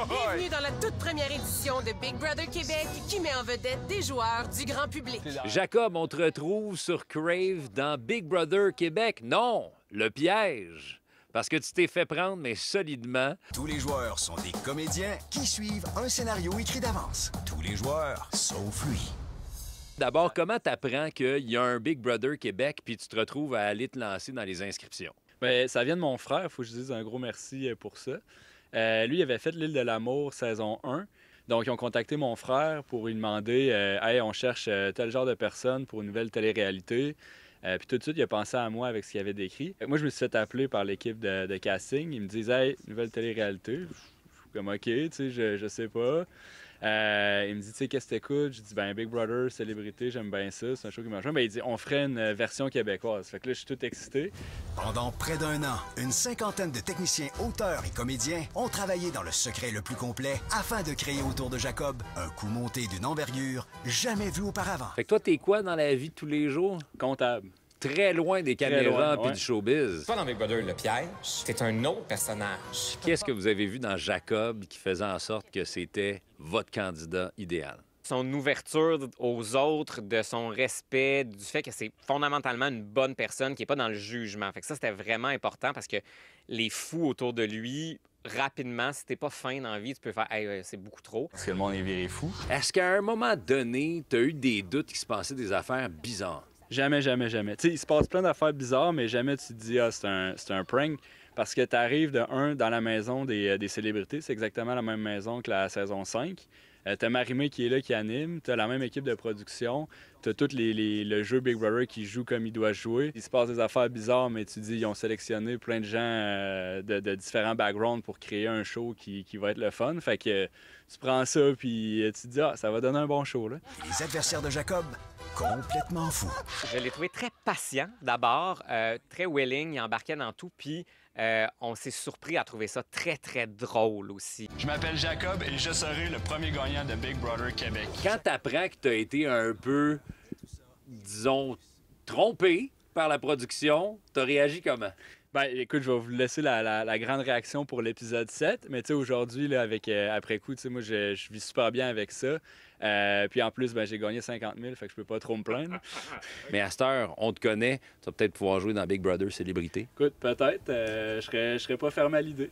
Bienvenue dans la toute première édition de Big Brother Québec qui met en vedette des joueurs du grand public. Jacob, on te retrouve sur Crave dans Big Brother Québec. Non, le piège. Parce que tu t'es fait prendre, mais solidement. Tous les joueurs sont des comédiens qui suivent un scénario écrit d'avance. Tous les joueurs, sauf lui. D'abord, comment t'apprends qu'il y a un Big Brother Québec puis tu te retrouves à aller te lancer dans les inscriptions? Bien, ça vient de mon frère, il faut que je dise un gros merci pour ça. Lui, il avait fait l'île de l'amour saison 1. Donc, ils ont contacté mon frère pour lui demander Hey, on cherche tel genre de personne pour une nouvelle télé-réalité. Puis tout de suite, il a pensé à moi avec ce qu'il avait décrit. Moi, je me suis fait appeler par l'équipe de casting. Ils me disent Hey, nouvelle télé-réalité. Je suis comme OK, tu sais, je sais pas. Il me dit, tu sais, qu'est-ce que t'écoutes? Je dis, ben, Big Brother, célébrité, j'aime bien ça, c'est un show qui marche. Ben, il dit, on ferait une version québécoise. Fait que là, je suis tout excité. Pendant près d'un an, une cinquantaine de techniciens, auteurs et comédiens ont travaillé dans le secret le plus complet afin de créer autour de Jacob un coup monté d'une envergure jamais vue auparavant. Fait que toi, t'es quoi dans la vie de tous les jours? Comptable. Très loin des caméras puis ouais. du showbiz. Pas dans Big Brother, le piège, c'est un autre personnage. Qu'est-ce que vous avez vu dans Jacob qui faisait en sorte que c'était votre candidat idéal? Son ouverture aux autres, de son respect, du fait que c'est fondamentalement une bonne personne qui n'est pas dans le jugement. Fait que ça, c'était vraiment important parce que les fous autour de lui, rapidement, si t'es pas fin dans la vie, tu peux faire hey, c'est beaucoup trop. Parce que le monde est viré fou. Est-ce qu'à un moment donné, t'as eu des doutes qu'il se passait des affaires bizarres? Jamais, jamais, jamais. Tu sais, il se passe plein d'affaires bizarres, mais jamais tu te dis, ah, c'est un prank. Parce que tu arrives dans la maison des célébrités. C'est exactement la même maison que la saison 5. T'as Marimé qui est là, qui anime. T'as la même équipe de production. T'as tout le jeu Big Brother qui joue comme il doit jouer. Il se passe des affaires bizarres, mais tu dis, ils ont sélectionné plein de gens de différents backgrounds pour créer un show qui va être le fun. Fait que tu prends ça, puis tu te dis, ah, ça va donner un bon show, là. Et les adversaires de Jacob, complètement fous. Je l'ai trouvé très patient, d'abord, très willing, il embarquait dans tout, puis on s'est surpris à trouver ça très, très drôle aussi. Je m'appelle Jacob et je serai le premier gagnant de Big Brother Québec. Quand t'apprends que t'as été un peu, disons, trompé par la production, t'as réagi comment? Ben, écoute, je vais vous laisser la grande réaction pour l'épisode 7. Mais tu sais, aujourd'hui, là, avec après coup, tu sais, moi, je vis super bien avec ça. Puis en plus, ben, j'ai gagné 50 000, fait que je peux pas trop me plaindre. Mais à cette heure, on te connaît, tu vas peut-être pouvoir jouer dans Big Brother Célébrité. Écoute, peut-être, je serais pas fermé à l'idée.